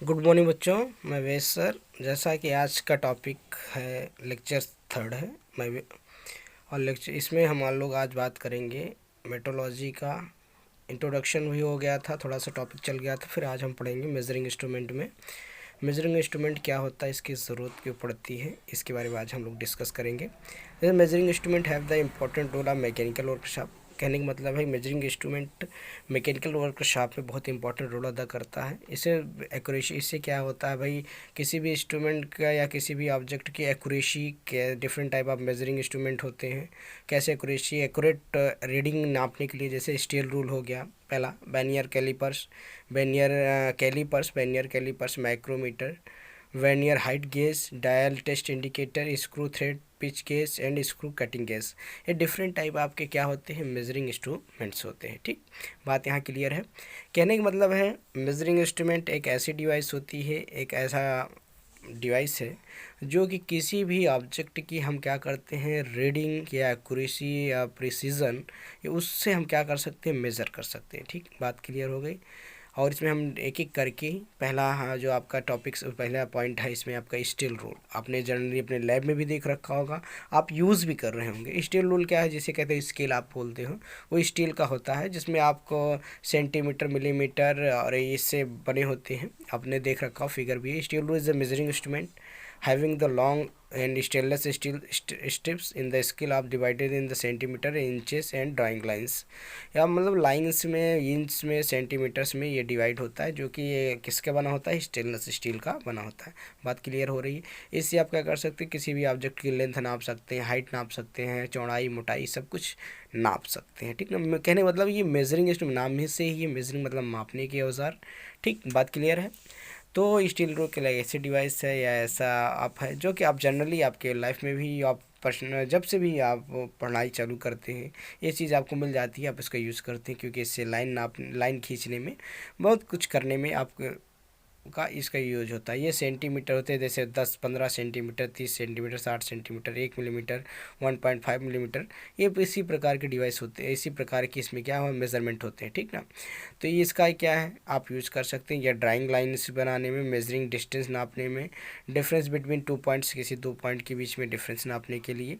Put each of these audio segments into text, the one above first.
Good morning बच्चों। मैं वेद sir. जैसा कि आज का टॉपिक है लेक्चर थर्ड है और लेक्चर इसमें हम लोग आज बात करेंगे मेट्रोलॉजी का। इंट्रोडक्शन भी हो गया था, थोड़ा सा टॉपिक चल गया था, फिर आज हम पढ़ेंगे मेजरिंग इंस्ट्रूमेंट में मेजरिंग इंस्ट्रूमेंट क्या होता है, इसकी ज़रूरत क्यों पड़ती है, इसके बारे में आज हम लोग डिस्कस करेंगे। Measuring instrument have the important role of mechanical workshop. कहने का मतलब है मेजरिंग इंस्ट्रूमेंट मैकेनिकल वर्कशॉप में बहुत इंपॉर्टेंट रोल अदा करता है। इसे एक्यूरेसी, इससे क्या होता है भाई, किसी भी इंस्ट्रूमेंट का या किसी भी ऑब्जेक्ट की एक्यूरेसी के different type of measuring instrument होते हैं। कैसे एक्यूरेसी, एक्यूरेट रीडिंग नापने के लिए, जैसे स्टील रूल हो गया पहला, vernier callipers micrometer, vernier height gauge, dial test indicator, screw thread pitch gauge and screw cutting gauge. ये डिफरेंट टाइप आपके क्या होते हैं, मेजरिंग इंस्ट्रूमेंट्स होते हैं। ठीक, बात यहाँ क्लियर है। कहने का मतलब है मेजरिंग इंस्ट्रूमेंट एक ऐसी डिवाइस होती है, एक ऐसा डिवाइस है जो कि किसी भी ऑब्जेक्ट की हम क्या करते हैं, रीडिंग या एक्यूरेसी या प्रिसीजन, उससे हम क्या कर सकते हैं, मेज़र कर सकते हैं। ठीक, बात क्लियर हो गई। और इसमें हम एक एक करके पहला, हाँ, जो आपका टॉपिक पहला पॉइंट है इसमें आपका स्टील रूल, आपने जनरली अपने लैब में भी देख रखा होगा, आप यूज़ भी कर रहे होंगे। स्टील रूल क्या है, जिसे कहते हैं स्केल आप बोलते हो, वो स्टील का होता है जिसमें आपको सेंटीमीटर मिलीमीटर और इससे बने होते हैं, आपने देख रखा हो, फिगर भी है। Steel rule is a measuring instrument having the long and stainless steel strips in the scale of divided in the centimeter, inches and drawing lines। या मतलब लाइंस में, इंच में, सेंटीमीटर्स में ये डिवाइड होता है, जो कि ये किसका बना होता है, स्टेनलेस स्टील का बना होता है। बात क्लियर हो रही है। इससे आप क्या कर सकते हैं, किसी भी ऑब्जेक्ट की लेंथ नाप सकते हैं, हाइट नाप सकते हैं, चौड़ाई मोटाई सब कुछ नाप सकते हैं। ठीक ना, कहने मतलब ये मेजरिंग इंस्ट्रूमेंट, नाम ही से ही ये मेजरिंग मतलब मापने के औजार। ठीक, बात क्लियर है। तो स्टील रूल के लिए ऐसी डिवाइस है या ऐसा आप है जो कि आप जनरली आपके लाइफ में भी, आप पर्सनल जब से भी आप पढ़ाई चालू करते हैं, ये चीज़ आपको मिल जाती है, आप इसका यूज़ करते हैं, क्योंकि इससे लाइन खींचने में, बहुत कुछ करने में आप का इसका यूज होता है। ये सेंटीमीटर होते हैं, जैसे 10-15 centimetre, 30 centimetre, 60 centimetre, 1 millimetre, 1.5 millimetre. ये इसी प्रकार के डिवाइस होते हैं, इसी प्रकार की इसमें क्या है, मेजरमेंट होते हैं। ठीक ना, तो ये इसका क्या है, आप यूज़ कर सकते हैं। या ड्राइंग लाइन्स बनाने में, मेजरिंग डिस्टेंस नापने में, डिफरेंस बिटवीन 2 पॉइंट्स, किसी 2 पॉइंट के बीच में डिफरेंस नापने के लिए।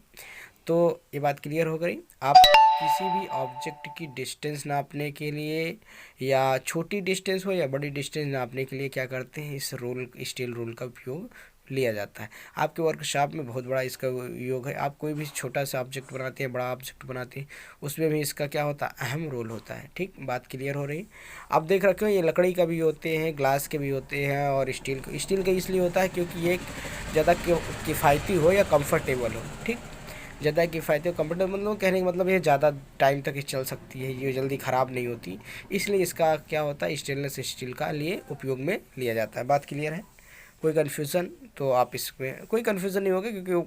तो ये बात क्लियर हो गई। आप किसी भी ऑब्जेक्ट की डिस्टेंस नापने के लिए, या छोटी डिस्टेंस हो या बड़ी डिस्टेंस नापने के लिए क्या करते हैं, इस रूल, स्टील रूल का उपयोग लिया जाता है। आपके वर्कशॉप में बहुत बड़ा इसका उपयोग है। आप कोई भी छोटा सा ऑब्जेक्ट बनाते हैं, बड़ा ऑब्जेक्ट बनाते हैं, उसमें भी इसका क्या होता है, अहम रोल होता है। ठीक, बात क्लियर हो रही। आप देख रखे हो, ये लकड़ी का भी होते हैं, ग्लास के भी होते हैं, और स्टील का इसलिए होता है क्योंकि ये ज़्यादा किफ़ायती हो या कंफर्टेबल हो। ठीक, ज़्यादा किफ़ायती और कंफर्टेबल, मतलब कहने का मतलब ये ज़्यादा टाइम तक ही चल सकती है, ये जल्दी ख़राब नहीं होती, इसलिए इसका क्या होता है, स्टेनलेस स्टील का लिए उपयोग में लिया जाता है। बात क्लियर है। कोई कन्फ्यूज़न, तो आप इसमें कोई कन्फ्यूज़न नहीं होगा, क्योंकि वो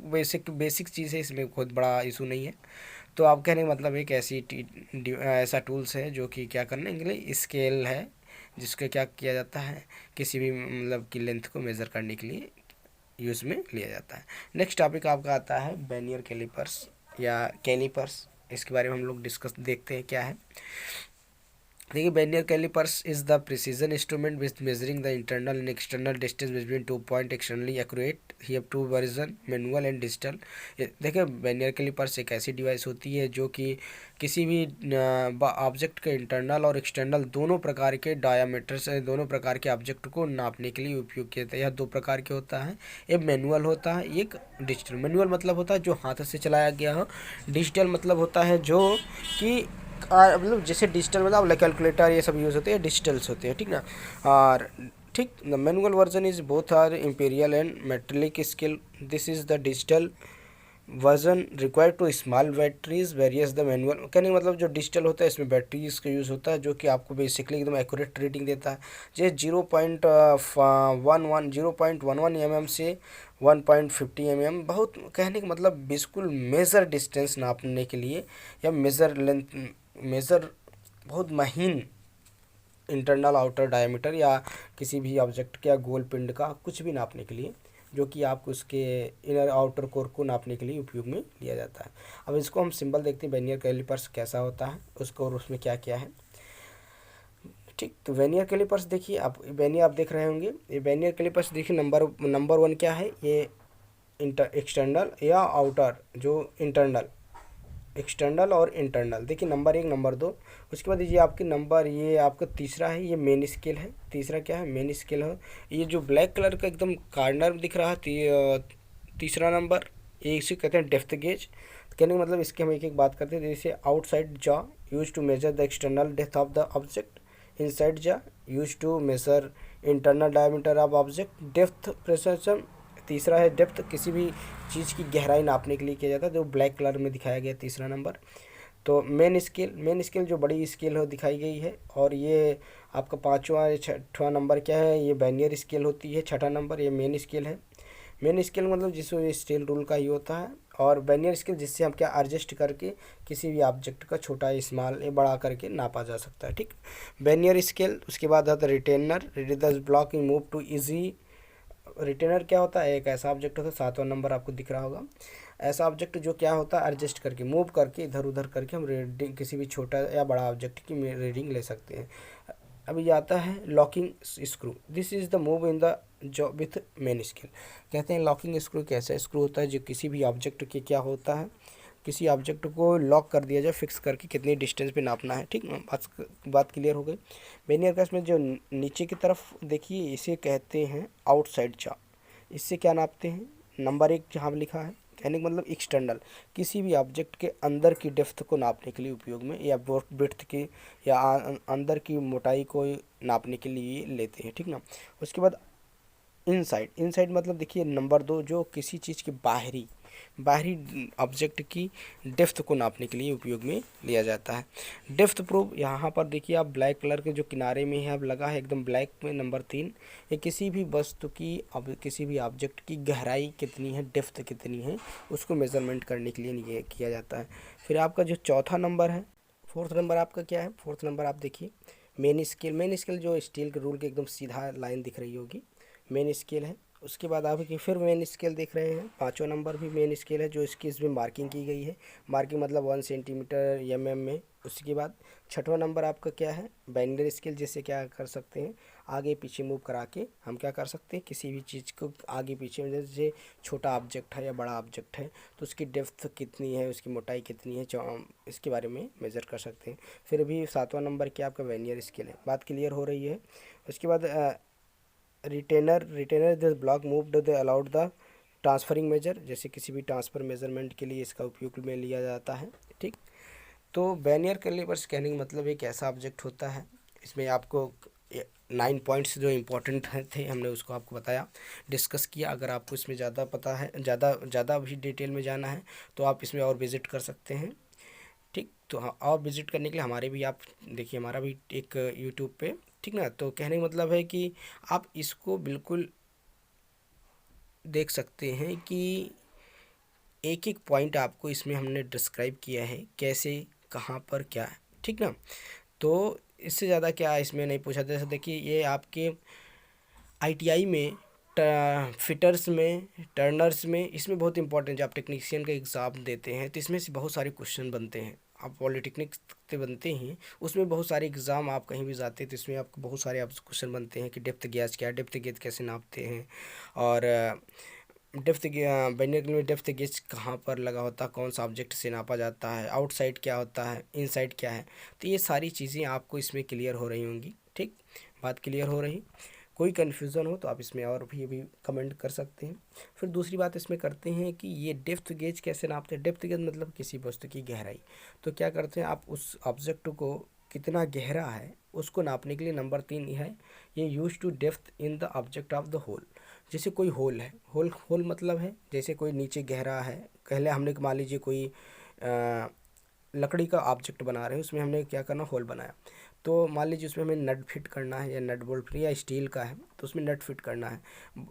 बेसिक चीज़ है, इसमें बहुत बड़ा इशू नहीं है। तो आप कहने का मतलब एक ऐसा टूल्स है जो कि क्या करने के लिए, स्केल है, जिसका क्या किया जाता है, किसी भी मतलब की लेंथ को मेज़र करने के लिए यूज़ में लिया जाता है। नेक्स्ट टॉपिक आपका आता है बैनियर कैलिपर्स या कैलिपर्स। इसके बारे में हम लोग डिस्कस देखते हैं क्या है। देखिए, vernier callipers is the precision instrument with measuring the internal and external distance between 2 point, externally accurate. He have two version, manual and digital. देखिए, बैनियर कैलिपर्स एक ऐसी डिवाइस होती है जो कि किसी भी ऑब्जेक्ट के इंटरनल और एक्सटर्नल दोनों प्रकार के डायामीटर से, दोनों प्रकार के ऑब्जेक्ट को नापने के लिए उपयोग किया जाता है। यह दो प्रकार के होता है, एक मैनुअल होता है, एक डिजिटल। मैनुअल मतलब होता है जो हाथ से चलाया गया हो, डिजिटल मतलब होता है जो कि मतलब जैसे डिजिटल मतलब कैलकुलेटर ये सब यूज़ होते हैं, डिजिटल्स होते हैं। ठीक ना, और ठीक, the manual version is both are imperial and metallic scale. This is the digital version required to small batteries various the manual. कहने का मतलब जो डिजिटल होता है इसमें बैटरीज का यूज़ होता है, जो कि आपको बेसिकली एकदम एक्यूरेट रीडिंग देता है। जैसे 0.11 से 1.50 बहुत, कहने का मतलब बिल्कुल मेज़र डिस्टेंस नापने के लिए, या मेज़र लेंथ, मेज़र बहुत महीन इंटरनल आउटर डायमीटर, या किसी भी ऑब्जेक्ट का गोल पिंड का कुछ भी नापने के लिए, जो कि आपको उसके इनर आउटर कोर को नापने के लिए उपयोग में लिया जाता है। अब इसको हम सिंबल देखते हैं, बैनियर कैलिपर्स कैसा होता है उसको, और उसमें क्या क्या है। ठीक। तो वेनियर कैलिपर्स देखिए, आप वेनियर आप देख रहे होंगे, ये वेनियर कैलिपर्स देखिए, नंबर वन क्या है, ये एक्सटर्नल या आउटर, जो इंटरनल, एक्सटर्नल और इंटरनल, देखिए नंबर एक, नंबर दो। उसके बाद ये आपके नंबर, ये आपका तीसरा है, ये मेन स्केल है। तीसरा क्या है, मेन स्केल है। ये जो ब्लैक कलर का एकदम कार्नर दिख रहा है, तीसरा नंबर, ये इसे कहते हैं डेप्थ गेज। कहने का मतलब इसके हम एक एक बात करते हैं। जैसे outside jaw use to measure the external depth of the object, inside jaw use to measure internal diameter of object, depth precision. तीसरा है डेप्थ, किसी भी चीज़ की गहराई नापने के लिए किया जाता है, जो ब्लैक कलर में दिखाया गया तीसरा नंबर। तो मेन स्केल जो बड़ी स्केल हो दिखाई गई है। और ये आपका पाँचवा या छठवां नंबर क्या है, ये बैनियर स्केल होती है। छठा नंबर ये मेन स्केल है। मेन स्केल मतलब जिसमें स्टील रूल का ही होता है। और बैनियर स्केल जिससे हम क्या एडजस्ट करके किसी भी ऑब्जेक्ट का छोटा या स्मॉल या बड़ा करके नापा जा सकता है। ठीक, बैनियर स्केल। उसके बाद आता है retainer, retainer block move to easy. Retainer क्या होता है, एक ऐसा ऑब्जेक्ट होता है, सातवां नंबर आपको दिख रहा होगा, ऐसा ऑब्जेक्ट जो क्या होता है एडजस्ट करके, मूव करके, इधर उधर करके हम रीडिंग किसी भी छोटा या बड़ा ऑब्जेक्ट की रीडिंग ले सकते हैं। अभी आता है locking screw, this is the move in the जो विथ मेन स्केल। कहते हैं लॉकिंग स्क्रू कैसा स्क्रू होता है, जो किसी भी ऑब्जेक्ट के क्या होता है, किसी ऑब्जेक्ट को लॉक कर दिया जाए, फिक्स करके कितनी डिस्टेंस पे नापना है। ठीक, बात क्लियर हो गई। वेनियर का इसमें जो नीचे की तरफ देखिए, इसे कहते हैं आउटसाइड जॉ। इससे क्या नापते हैं, नंबर एक जहाँ लिखा है, कहने का मतलब एक्सटर्नल, किसी भी ऑब्जेक्ट के अंदर की डेप्थ को नापने के लिए उपयोग में, या ब्रेड्थ की, या अंदर की मोटाई को नापने के लिए लेते हैं। ठीक ना। उसके बाद इनसाइड मतलब देखिए नंबर दो, जो किसी चीज़ की बाहरी ऑब्जेक्ट की डेप्थ को नापने के लिए उपयोग में लिया जाता है। डेप्थ प्रूफ, यहाँ पर देखिए आप ब्लैक कलर के जो किनारे में है अब लगा है एकदम ब्लैक में, नंबर 3, ये किसी भी वस्तु की, अब किसी भी ऑब्जेक्ट की गहराई कितनी है, डेप्थ कितनी है, उसको मेजरमेंट करने के लिए किया जाता है। फिर आपका जो चौथा नंबर है, फोर्थ नंबर आपका क्या है, फोर्थ नंबर आप देखिए मेन स्केल जो स्टील के रूल के एकदम सीधा लाइन दिख रही होगी, मेन स्केल है। उसके बाद आप कि फिर मेन स्केल देख रहे हैं, पाँचवा नंबर भी मेन स्केल है, जो इसकी इसमें मार्किंग की गई है, मार्किंग मतलब 1 सेंटीमीटर mm में। उसके बाद छठवां नंबर आपका क्या है, बाइनरी स्केल, जिससे क्या कर सकते हैं, आगे पीछे मूव करा के हम क्या कर सकते हैं, किसी भी चीज़ को आगे पीछे, जैसे छोटा ऑब्जेक्ट है या बड़ा ऑब्जेक्ट है तो उसकी डेप्थ कितनी है, उसकी मोटाई कितनी है, इसके बारे में मेज़र कर सकते हैं। फिर भी सातवां नंबर क्या आपका वेनियर स्केल है। बात क्लियर हो रही है। उसके बाद retainer this block moved the allowed the transferring measure, जैसे किसी भी ट्रांसफर मेजरमेंट के लिए इसका उपयोग में लिया जाता है। ठीक, तो बैनियर कैलिपर्स कहने का मतलब एक ऐसा ऑब्जेक्ट होता है, इसमें आपको 9 पॉइंट्स जो इम्पोर्टेंट थे हमने उसको आपको बताया, डिस्कस किया। अगर आपको इसमें ज़्यादा पता है, ज़्यादा भी डिटेल में जाना है तो आप इसमें और विज़िट कर सकते हैं। ठीक, तो हाँ, और विज़िट करने के लिए हमारे भी आप देखिए, हमारा भी एक यूट्यूब पे, ठीक ना। तो कहने का मतलब है कि आप इसको बिल्कुल देख सकते हैं कि एक एक पॉइंट आपको इसमें हमने डिस्क्राइब किया है, कैसे, कहाँ पर क्या है। ठीक ना। तो इससे ज़्यादा क्या इसमें नहीं पूछा। जैसे देखिए ये आपके आईटीआई में, फिटर्स में, टर्नर्स में, इसमें बहुत इंपॉर्टेंट, जब आप टेक्नीशियन का एग्ज़ाम देते हैं तो इसमें से बहुत सारे क्वेश्चन बनते हैं। आप पॉलिटेक्निक से बनते हैं, उसमें बहुत सारे एग्ज़ाम, आप कहीं भी जाते हैं तो इसमें आपको बहुत सारे आप क्वेश्चन बनते हैं कि डेप्थ गेज क्या है, डेप्थ गेज कैसे नापते हैं, और डेप्थ बैनियर में डेप्थ गेज कहाँ पर लगा होता है, कौन सा ऑब्जेक्ट से नापा जाता है, आउटसाइड क्या होता है, इनसाइड क्या है। तो ये सारी चीज़ें आपको इसमें क्लियर हो रही होंगी। ठीक, बात क्लियर हो रही। कोई कन्फ्यूज़न हो तो आप इसमें और भी कमेंट कर सकते हैं। फिर दूसरी बात इसमें करते हैं कि ये डेप्थ गेज कैसे नापते हैं। डेप्थ गेज मतलब किसी वस्तु की गहराई। तो क्या करते हैं, आप उस ऑब्जेक्ट को कितना गहरा है उसको नापने के लिए नंबर 3 है, ये use to depth in the object of the hole. जैसे कोई होल है, होल मतलब है जैसे कोई नीचे गहरा है, पहले हमने मान लीजिए कोई लकड़ी का ऑब्जेक्ट बना रहे हैं, उसमें हमने क्या करना, होल बनाया। तो मान लीजिए उसमें हमें नट फिट करना है, या नट बोल्ट फिट, या स्टील का है तो उसमें नट फिट करना है,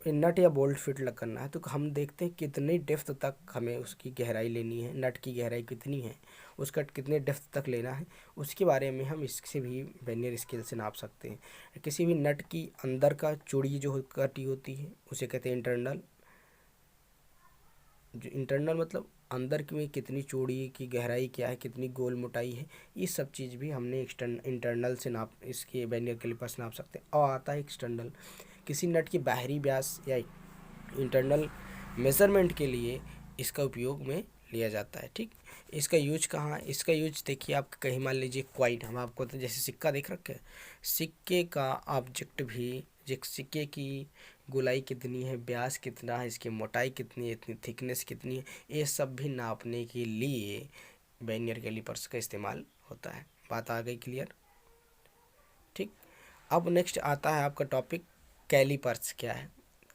नट या बोल्ट फिट लग करना है। तो हम देखते हैं कितनी डेप्थ तक हमें उसकी गहराई लेनी है, नट की गहराई कितनी है, उसका कितने डेप्थ तक लेना है, उसके बारे में हम इससे भी वर्नियर स्केल से नाप सकते हैं। किसी भी नट की अंदर का चूड़ी जो कटी होती है उसे कहते हैं इंटरनल, जो इंटरनल मतलब अंदर में कितनी चौड़ी की गहराई क्या है, कितनी गोल मोटाई है, ये सब चीज़ भी हमने इंटरनल से नाप इसके वर्नियर कैलिपर से नाप सकते हैं। और आता है एक्सटर्नल, किसी नट की बाहरी व्यास या इंटरनल मेज़रमेंट के लिए इसका उपयोग में लिया जाता है। ठीक, इसका यूज कहाँ, इसका यूज देखिए आप कहीं मान लीजिए क्वाइन, हम आपको तो जैसे सिक्का देख रखे हैं, सिक्के का ऑब्जेक्ट भी, सिक्के की गोलाई कितनी है, व्यास कितना है, इसकी मोटाई कितनी है, इतनी थिकनेस कितनी है, ये सब भी नापने के लिए वर्नियर कैलिपर्स का इस्तेमाल होता है। बात आ गई क्लियर? ठीक, अब नेक्स्ट आता है आपका टॉपिक कैलिपर्स क्या है।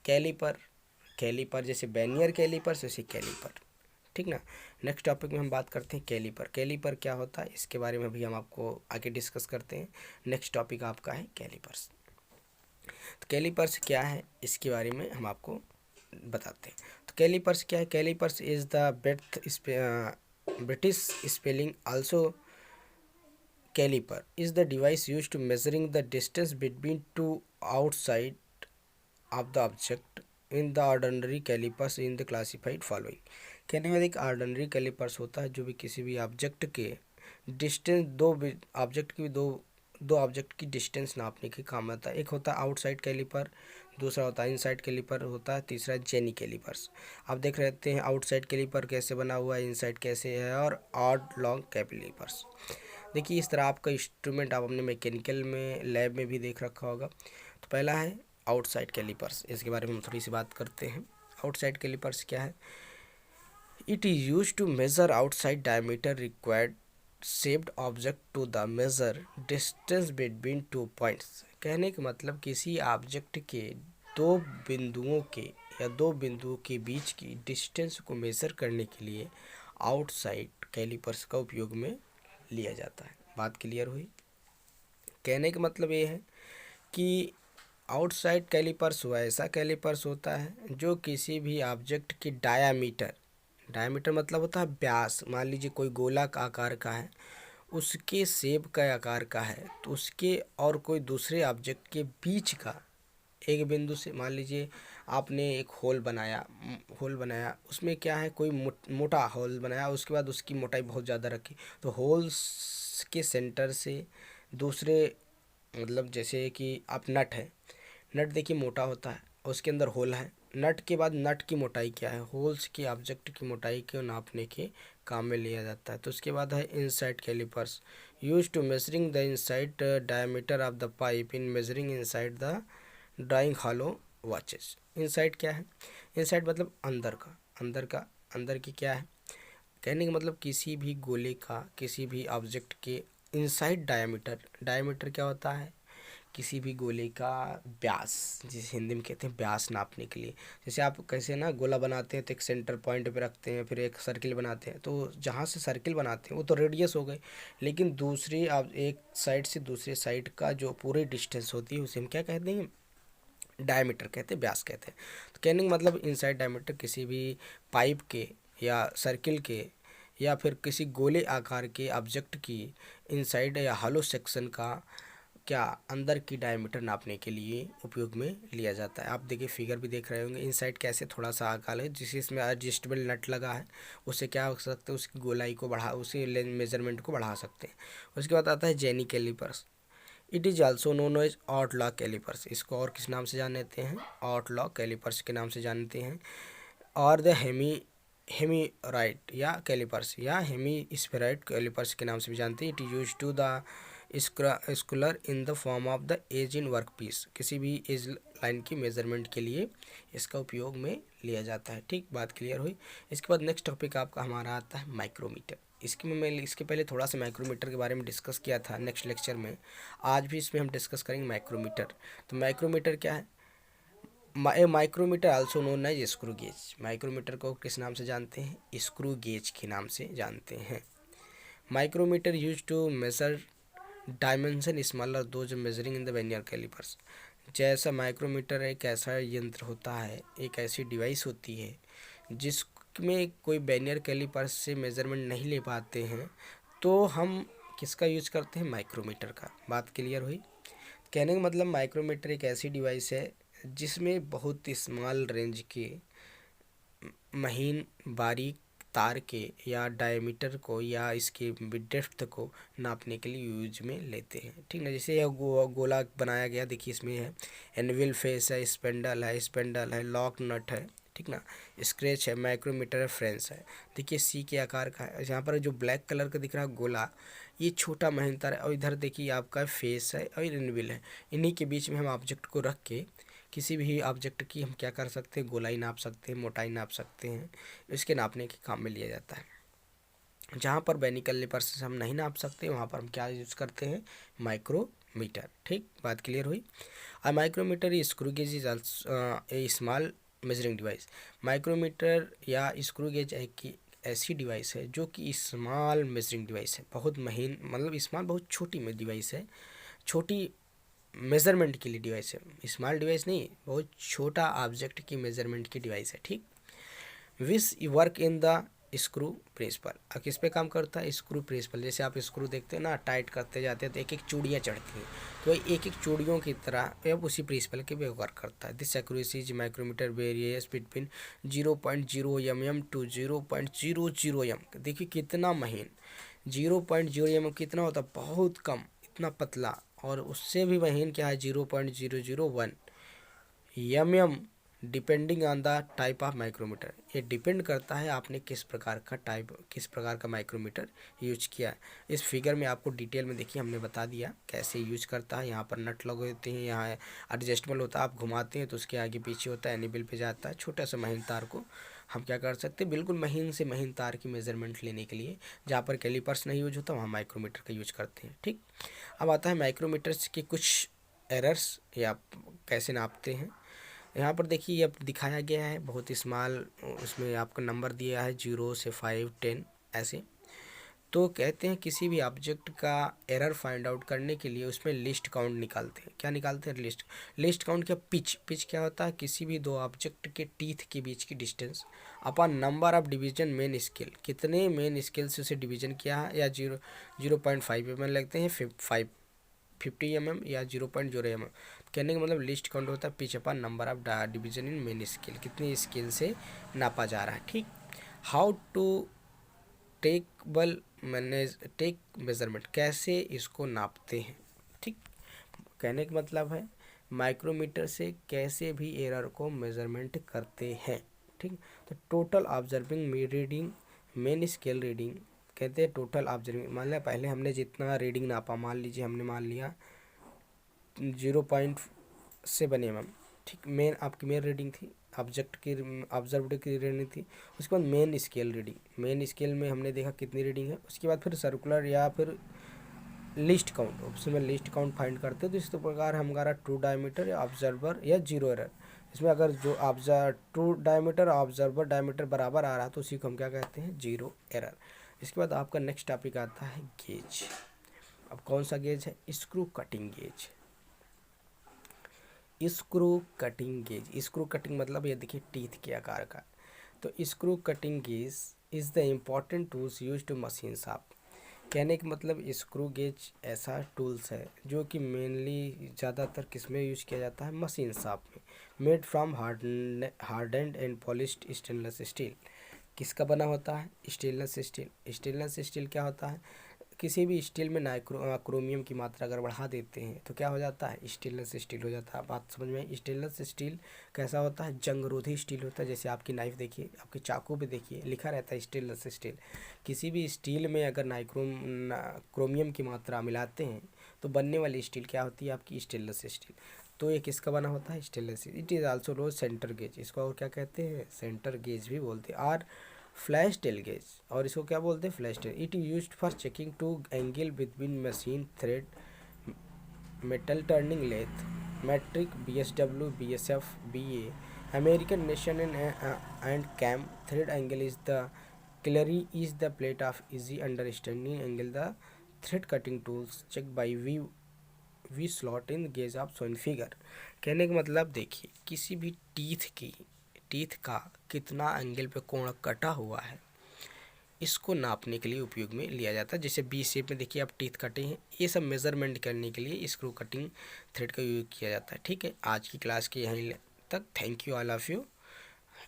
कैलिपर जैसे वर्नियर कैलिपर्स वैसे कैलिपर, ठीक ना। नेक्स्ट टॉपिक में हम बात करते हैं कैलिपर क्या होता है, इसके बारे में भी हम आपको आगे डिस्कस करते हैं। नेक्स्ट टॉपिक आपका है कैलिपर्स। तो कैलिपर्स क्या है इसके बारे में हम आपको बताते हैं। तो कैलिपर्स क्या है, calipers is the British spelling also caliper is the device used to measuring the distance between two outside of the object in the ordinary calipers in the classified following। कहने में एक ऑर्डिनरी कैलिपर्स होता है जो भी किसी भी object के डिस्टेंस, दो ऑब्जेक्ट की डिस्टेंस नापने के काम आता है। एक होता है आउटसाइड कैलिपर, दूसरा होता है इनसाइड कैलिपर होता है, तीसरा जेनी कैलिपर्स। आप देख रहते हैं आउटसाइड कैलिपर कैसे बना हुआ है, इनसाइड कैसे है, और ऑड लॉन्ग कैलिपर्स। देखिए इस तरह आपका इंस्ट्रूमेंट आप अपने मैकेनिकल में लैब में भी देख रखा होगा। तो पहला है आउटसाइड कैलिपर्स, इसके बारे में हम थोड़ी सी बात करते हैं। आउटसाइड कैलिपर्स क्या है, it is use to measure outside diameter required shaped object to the measure distance between two points. कहने का मतलब किसी ऑब्जेक्ट के दो बिंदुओं के बीच की डिस्टेंस को मेजर करने के लिए आउटसाइड कैलिपर्स का उपयोग में लिया जाता है। बात क्लियर हुई? कहने का मतलब ये है कि आउटसाइड कैलिपर्स वैसा कैलिपर्स होता है जो किसी भी ऑब्जेक्ट की डायामीटर मतलब होता है व्यास। मान लीजिए कोई गोला का आकार का है, उसके शेप का आकार का है, तो उसके और कोई दूसरे ऑब्जेक्ट के बीच का एक बिंदु से, मान लीजिए आपने एक होल बनाया, उसमें क्या है, कोई मोटा होल बनाया, उसके बाद उसकी मोटाई बहुत ज़्यादा रखी, तो होल्स के सेंटर से दूसरे, मतलब जैसे कि आप नट देखिए मोटा होता है, उसके अंदर होल है, नट के बाद नट की मोटाई क्या है, होल्स की ऑब्जेक्ट की मोटाई को नापने के काम में लिया जाता है। तो उसके बाद है inside calipers use to measuring the inside diameter of the pipe in measuring inside the drawing hollow watches. Inside क्या है, इनसाइड मतलब अंदर की क्या है, कहने का मतलब किसी भी गोले का, किसी भी ऑब्जेक्ट के इनसाइड डायमीटर क्या होता है, किसी भी गोले का व्यास, जिसे हिंदी में कहते हैं व्यास, नापने के लिए। जैसे आप कैसे ना गोला बनाते हैं तो एक सेंटर पॉइंट पे रखते हैं, फिर एक सर्किल बनाते हैं, तो जहाँ से सर्किल बनाते हैं वो तो रेडियस हो गई, लेकिन दूसरी आप एक साइड से दूसरे साइड का जो पूरी डिस्टेंस होती है उसे हम क्या कहते हैं, डायमीटर कहते हैं, व्यास कहते हैं। तो कहने का मतलब इनसाइड डायमीटर किसी भी पाइप के या सर्किल के या फिर किसी गोले आकार के ऑब्जेक्ट की इनसाइड या हॉलो सेक्शन का क्या अंदर की डायमीटर नापने के लिए उपयोग में लिया जाता है। आप देखिए फिगर भी देख रहे होंगे, इनसाइड कैसे थोड़ा सा आकार है जिसे इसमें एडजस्टेबल नट लगा है, उससे क्या हो सकता है, उसकी गोलाई को उसी मेजरमेंट को बढ़ा सकते हैं। उसके बाद आता है jenny callipers. It is also known as odd leg callipers, इसको और किस नाम से जानते हैं, आउटलॉक कैलिपर्स के नाम से जानते हैं। और द हेमीराइट या कैलिपर्स या हेमी स्फेराइड कैलिपर्स के नाम से भी जानते हैं। It use to the scholar in the form of the edge in work piece, किसी भी एज लाइन की मेजरमेंट के लिए इसका उपयोग में लिया जाता है। ठीक, बात क्लियर हुई। इसके बाद नेक्स्ट टॉपिक आपका हमारा आता है माइक्रोमीटर। इसके पहले थोड़ा सा माइक्रोमीटर के बारे में डिस्कस किया था नेक्स्ट लेक्चर में, आज भी इसमें हम डिस्कस करेंगे माइक्रोमीटर। तो माइक्रोमीटर क्या है, micrometer also known as screw gauge. Micrometer को किस नाम से जानते हैं, स्क्रू गेज के नाम से जानते हैं। Micrometer use to measure dimension smaller those measuring in the vernier calipers. जैसा माइक्रोमीटर एक ऐसा यंत्र होता है, एक ऐसी डिवाइस होती है जिसमें कोई वर्नियर कैलिपर्स से मेजरमेंट नहीं ले पाते हैं, तो हम किसका यूज करते हैं, माइक्रोमीटर का। बात क्लियर हुई? कहने का मतलब माइक्रोमीटर एक ऐसी डिवाइस है जिसमें बहुत स्मॉल रेंज के महीन बारीक तार के या डायमीटर को या इसके डेप्थ को नापने के लिए यूज में लेते हैं, ठीक ना। जैसे यह गोला बनाया गया, देखिए इसमें है एनविल फेस है, स्पेंडल है, लॉक नट है, ठीक ना, स्क्रैच है, माइक्रोमीटर है, फ्रेंच है। देखिए सी के आकार का है। यहाँ पर जो ब्लैक कलर का दिख रहा है गोला, ये छोटा महीन तार है, और इधर देखिए आपका फेस है और एनविल है। इन्हीं के बीच में हम ऑब्जेक्ट को रख के किसी भी ऑब्जेक्ट की हम क्या कर सकते हैं, गोलाई नाप सकते हैं, मोटाई नाप सकते हैं, इसके नापने के काम में लिया जाता है। जहाँ पर मैकेनिकल कैलिपर्स से हम नहीं नाप सकते वहाँ पर हम क्या यूज़ करते हैं, माइक्रोमीटर। ठीक, बात क्लियर हुई। A micrometer is screw gauge is also a small measuring device। Micrometer या स्क्रू गेज एक ऐसी डिवाइस है जो कि स्मॉल मेजरिंग डिवाइस है, बहुत महीन, मतलब स्मॉल बहुत छोटी में डिवाइस है, छोटी मेजरमेंट के लिए डिवाइस है। स्मॉल डिवाइस नहीं, बहुत छोटा ऑब्जेक्ट की मेजरमेंट की डिवाइस है, ठीक। Which work in the screw principle. अब किस पे काम करता है, स्क्रू प्रिंसिपल। जैसे आप स्क्रू देखते हैं ना, टाइट करते जाते हैं तो एक एक चूड़ियाँ चढ़ती हैं, तो एक एक चूड़ियों की तरह अब उसी प्रिंसिपल के व्यवहार करता है। This accuracy micrometer varies between 0.0 mm to 0.00 mm। देखिए कितना महीन, 0.0 mm कितना होता है, बहुत कम, इतना पतला। और उससे भी महीन क्या है, 0.001 mm, depending on the type of micrometer. ये डिपेंड करता है आपने किस प्रकार का टाइप, किस प्रकार का माइक्रोमीटर यूज किया है। इस फिगर में आपको डिटेल में देखिए हमने बता दिया कैसे यूज करता है। यहाँ पर नट लगे होते हैं, यहाँ एडजस्टेबल होता है, आप घुमाते हैं तो उसके आगे पीछे होता है, एनिबल पे जाता है। छोटा सा महीन तार को हम क्या कर सकते हैं, बिल्कुल महीन से महीन तार की मेजरमेंट लेने के लिए जहाँ पर कैलिपर्स नहीं यूज होता वहाँ माइक्रोमीटर का यूज करते हैं, ठीक। अब आता है माइक्रोमीटर्स के कुछ एरर्स या कैसे नापते हैं। यहाँ पर देखिए अब दिखाया गया है बहुत स्मॉल, उसमें आपका नंबर दिया है 0 से 5, 10 ऐसे। तो कहते हैं किसी भी ऑब्जेक्ट का एरर फाइंड आउट करने के लिए उसमें लिस्ट काउंट निकालते हैं। क्या निकालते हैं, लिस्ट काउंट। क्या पिच क्या होता है, किसी भी दो ऑब्जेक्ट के टीथ के बीच की distance upon number of division main scale, कितने मेन स्केल से उसे डिवीजन किया है, या 0.5 mm लगते हैं, 50 mm या 0.0 mm। कहने का मतलब लिस्ट काउंट होता है pitch upon number of division in main scale, कितनी स्केल से नापा जा रहा है, ठीक। हाउ टू टेक मेजरमेंट, कैसे इसको नापते हैं, ठीक। कहने का मतलब है माइक्रोमीटर से कैसे भी एरर को मेजरमेंट करते हैं, ठीक। तो total observing reading, main scale reading कहते हैं टोटल ऑब्जर्विंग। मान लिया पहले हमने जितना रीडिंग नापा, मान लीजिए हमने मान लिया 0.7 mm, ठीक। आपकी मेन रीडिंग थी, ऑब्जेक्ट की ऑब्जर्व्ड की रीडिंग थी। उसके बाद main scale reading, main scale में हमने देखा कितनी रीडिंग है। उसके बाद फिर सर्कुलर या फिर लिस्ट काउंट, उसमें लिस्ट काउंट फाइंड करते हैं। तो इस प्रकार हमारा ट्रू डायमीटर या ऑब्जर्वर या जीरो एरर, इसमें अगर जो ट्रू डायमीटर ऑब्जर्वर डायमीटर बराबर आ रहा है तो उसी को हम क्या कहते हैं, जीरो एरर। इसके बाद आपका नेक्स्ट टॉपिक आता है गेज। अब कौन सा गेज है, screw cutting gauge. Screw cutting gauge, screw cutting मतलब ये देखिए टीथ के आकार का। तो screw cutting gauge is the important tools use to machine shop. कहने का मतलब स्क्रू गेज ऐसा टूल्स है जो कि मेनली ज़्यादातर किस में यूज किया जाता है, मशीन शॉप में। Made from hardened and polished stainless steel. किसका बना होता है, स्टेनलेस स्टील। स्टेनलेस स्टील क्या होता है, किसी भी स्टील में क्रोमियम की मात्रा अगर बढ़ा देते हैं तो क्या हो जाता है, स्टेनलेस स्टील हो जाता है। बात समझ में। स्टेनलेस स्टील कैसा होता है, जंगरोधी स्टील होता है। जैसे आपकी नाइफ देखिए, आपके चाकू पे देखिए लिखा रहता है स्टेनलेस स्टील। किसी भी स्टील में अगर क्रोमियम की मात्रा मिलाते हैं तो बनने वाली स्टील क्या होती है, आपकी स्टेनलेस स्टील। तो ये किसका बना होता है, stainless. It is also known centre gauge, इसको और क्या कहते हैं, सेंटर गेज भी बोलते हैं। और फ्लैश टेल गेज, और इसको क्या बोलते हैं, fishtail. It used for checking to angle between machine thread, metal turning lathe, metric, BSW, BSF, BA, American nation and cam. Thread angle is the clearly is the plate of easy understanding angle. The thread cutting tools check by V slot in gauge of some figure. कहने का मतलब देखिए किसी भी teeth का कितना angle पे कोण कटा हुआ है, इसको नापने के लिए उपयोग में लिया जाता है। जैसे बी शेप में देखिए आप टीथ कटे हैं, ये सब मेजरमेंट करने के लिए स्क्रू कटिंग थ्रेड का यूज किया जाता है, ठीक है। आज की क्लास के यहीं तक। Thank you all of you,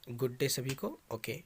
good day सभी को, ओके।